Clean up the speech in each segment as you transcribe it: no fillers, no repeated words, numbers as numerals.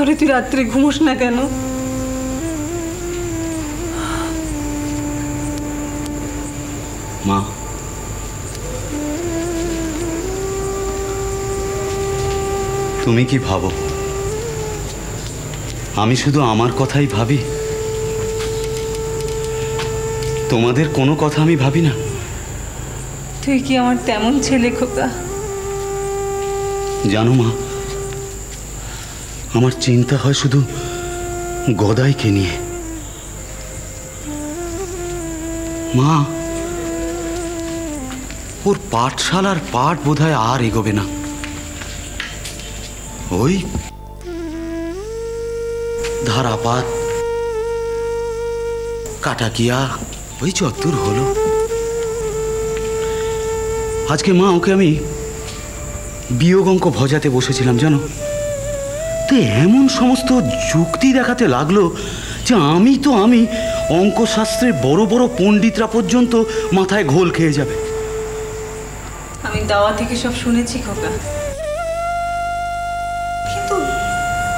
তাহলে তুই রাত্রে ঘুমোস না কেন? মা, তুমি কি ভাবো আমি শুধু আমার কথাই ভাবি? তোমাদের কোনো কথা আমি ভাবি না? তুই কি আমার তেমন ছেলে খোকা? জানো মা, আমার চিন্তা হয় শুধু গদাইকে নিয়ে। মা, ওর পাঠশালার পাঠ বোধহয় আর এগোবে না। ওই ধারাপাত কাটাকিয়া ওই চত্বর হলো। আজকে মা ওকে আমি বিয়োগ অঙ্ক ভজাতে বসেছিলাম জানো, তো এমন সমস্ত যুক্তি দেখাতে লাগলো যে আমি অঙ্কশাস্ত্রের বড় বড় পণ্ডিতরা পর্যন্ত মাথায় ঘোল খেয়ে যাবে। আমি দাওয়া থেকে সব শুনেছি খোকা, কিন্তু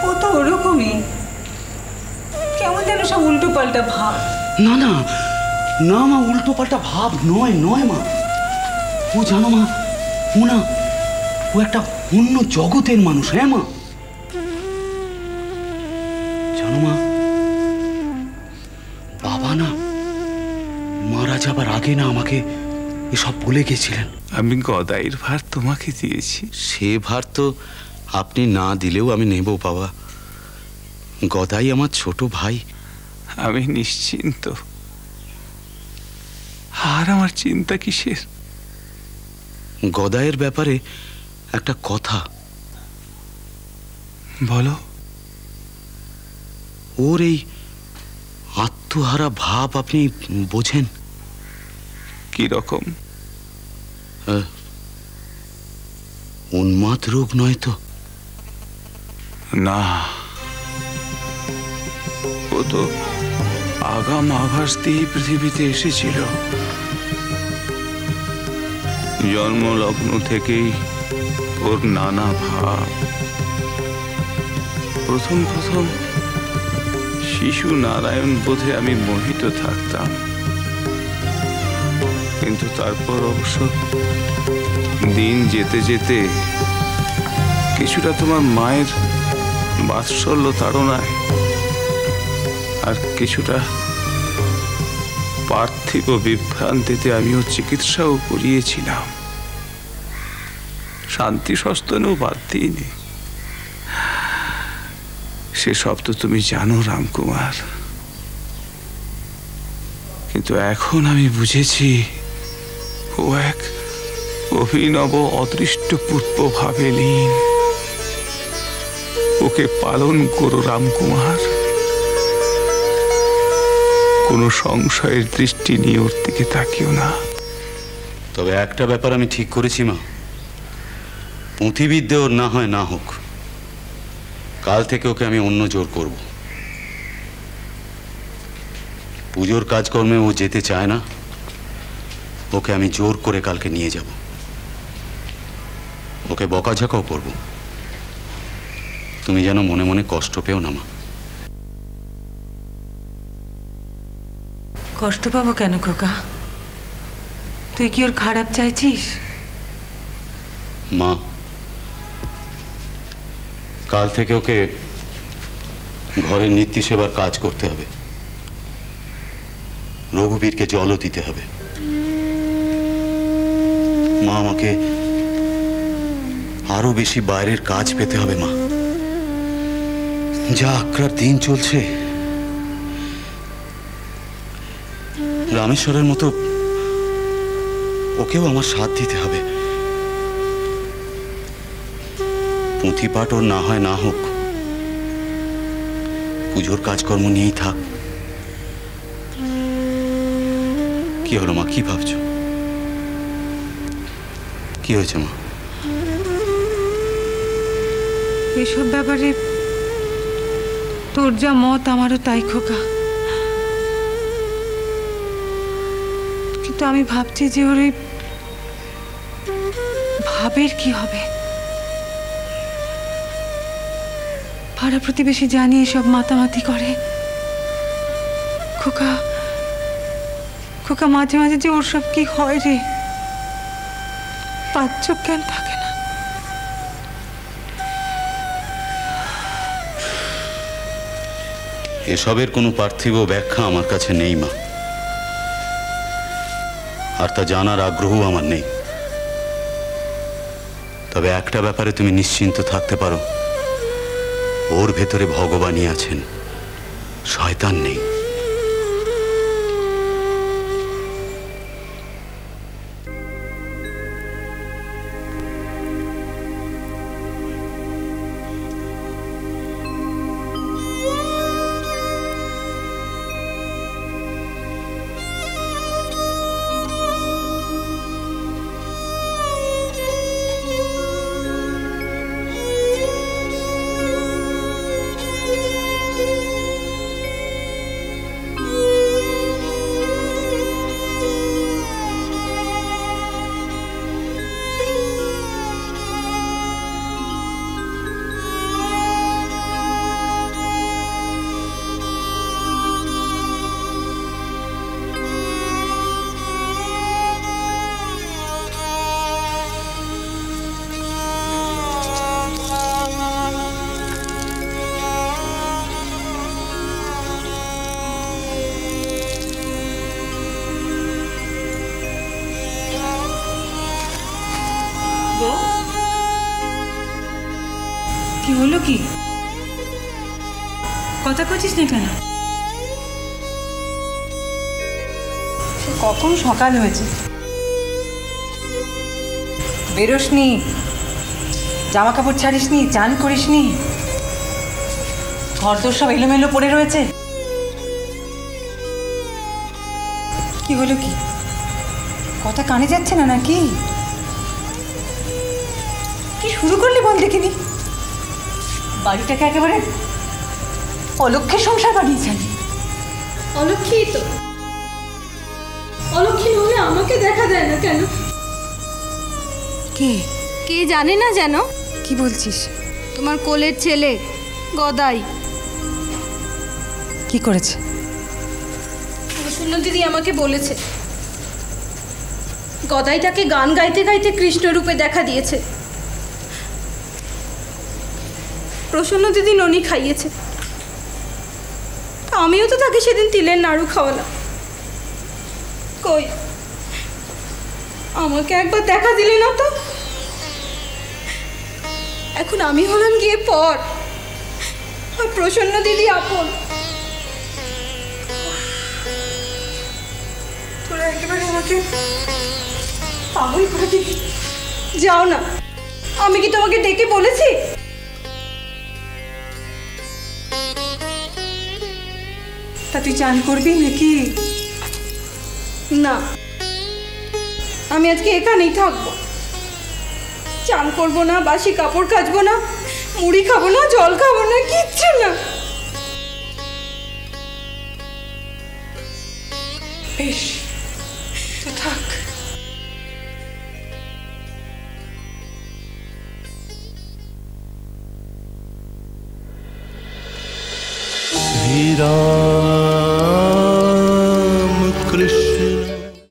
ও তো ওরকমই, কেমন যেন সব উল্টো পাল্টা ভাব। না না না মা, উল্টো পাল্টা ভাব নয় নয় মা। ও জানো মা, ও একটা অন্য জগতের মানুষ। হ্যাঁ মা, জানো মা, বাবা না মারা যাবার আগে না আমাকে এসব বলে গেছিলেন। আমি গদাইয়ের ভার তোমাকে দিয়েছি। সে ভার তো আপনি না দিলেও আমি নেব বাবা। গদাই আমার ছোট ভাই। আমি নিশ্চিন্ত। আর আমার চিন্তা কিসের? গদাইয়ের ব্যাপারে একটা কথা বলো। ওর এই আত্মহারা ভাব আপনি বোঝেন? কি রকম? উন্মাদ রোগ নয় তো? না, ও তো আগাম আভাস দিয়ে পৃথিবীতে এসেছিল। জন্মলগ্ন থেকেই ওর নানা ভাব। প্রথম শিশু নারায়ণ বোধে আমি মোহিত থাকতাম, কিন্তু তারপর অবশ্য দিন যেতে যেতে কিছুটা তোমার মায়ের বাৎসল্য তাড়নায় আর কিছুটা পার্থিব বিভ্রান্তিতে আমিও চিকিৎসাও করিয়েছিলাম। শান্তি সস্তনেও বাদ দিইনি। সেসব তো তুমি জানো রামকুমার। কিন্তু এখন আমি বুঝেছি ও এক অভিনব অদৃষ্ট পূর্বভাবে লীন। ওকে পালন করো রামকুমার, কোনো সংশয়ের দৃষ্টি নিয়ে ওর দিকে তাকিও না। তবে একটা ব্যাপার আমি ঠিক করেছি মা, পুঁথিবিদ্যে ওর না হয় না হোক, কাল থেকে ওকে আমি অন্য জোর করব। পুজোর কাজকর্মে ও যেতে চায় না, ওকে আমি জোর করে কালকে নিয়ে যাব। ওকে বকাঝকাও করব। তুমি যেন মনে মনে কষ্ট পেও না মা। কষ্ট পাবো কেন খোকা? তুই কি ওর খারাপ চাইছিস? মা, কাল থেকে ওকে ঘরের নিত্য সেবার কাজ করতে হবে। রঘুবীরকে জলও দিতে হবে। মা, আমাকে আরো বেশি বাইরের কাজ পেতে হবে মা। যা আক্রার দিন চলছে, রামেশ্বরের মতো ওকেও আমার সাথ দিতে হবে। পুঁথিপাঠ ওর না হয় না হোক, পুজোর কাজকর্ম নিয়েই থাক। কি হলো মা, কি ভাবছো? কি হয়েছে মা? এসব ব্যাপারে তোর যা মত আমারও তাই খোকা, কিন্তু আমি ভাবছি যে ওর এই ভাবের কি হবে। পাড়া প্রতিবেশী জানিয়ে সব মাতামাতি করে। খোকা খোকা মাঝে মাঝে যে ওর সব কি হয় রে, পাঁচ জ্ঞান থাকে না। এসবের কোনো পার্থিব ব্যাখ্যা আমার কাছে নেই মা, আর তা জানার আগ্রহ আমার নেই। তবে একটা ব্যাপারে তুমি নিশ্চিন্ত থাকতে পারো, ওর ভেতরে ভগবানই আছেন, শয়তান নেই। কি হলো, কি কথা কছিস না কেন? কখন সকাল হয়েছে, বেরোসনি, জামা কাপড় ছাড়িসনি, চান করিসনি, ঘরদোর সব এলোমেলো পড়ে রয়েছে। কি হলো, কি কথা কানে যাচ্ছে না নাকি? কি শুরু করলি বল দেখিনি? বাড়িটাকে একেবারে অলক্ষের সংসার বানিয়েছেন। অলক্ষী তো, অলক্ষী হলে আমাকে দেখা দেয় না কেন? কে কে জানে না যেন? কি বলছিস? তোমার কোলের ছেলে গদাই। কি করেছে? প্রসন্ন দিদি আমাকে বলেছে গদাইটাকে গান গাইতে গাইতে কৃষ্ণরূপে দেখা দিয়েছে। প্রসন্ন দিদি ননি খাইয়েছে, আমিও তো তাকে সেদিন তিলের নাড়ু খাওয়ালাম। কই, আমাকে একবার দেখা দিলে না তো? এখন আমি হলাম গিয়ে পর, আর প্রসন্ন দিদি আপন। তোরা একেবারে আমাকে পাগল করে দিবি। যাও না, আমি কি তোমাকে ডেকে বলেছি? তা তুই চান করবি নাকি? না, আমি আজকে এখানেই থাকবো। চান করবো না, বাসি কাপড় কাচবো না, মুড়ি খাবো না, জল খাবো না, কিচ্ছু না। বেশ, তো থাক। শ্রীরাম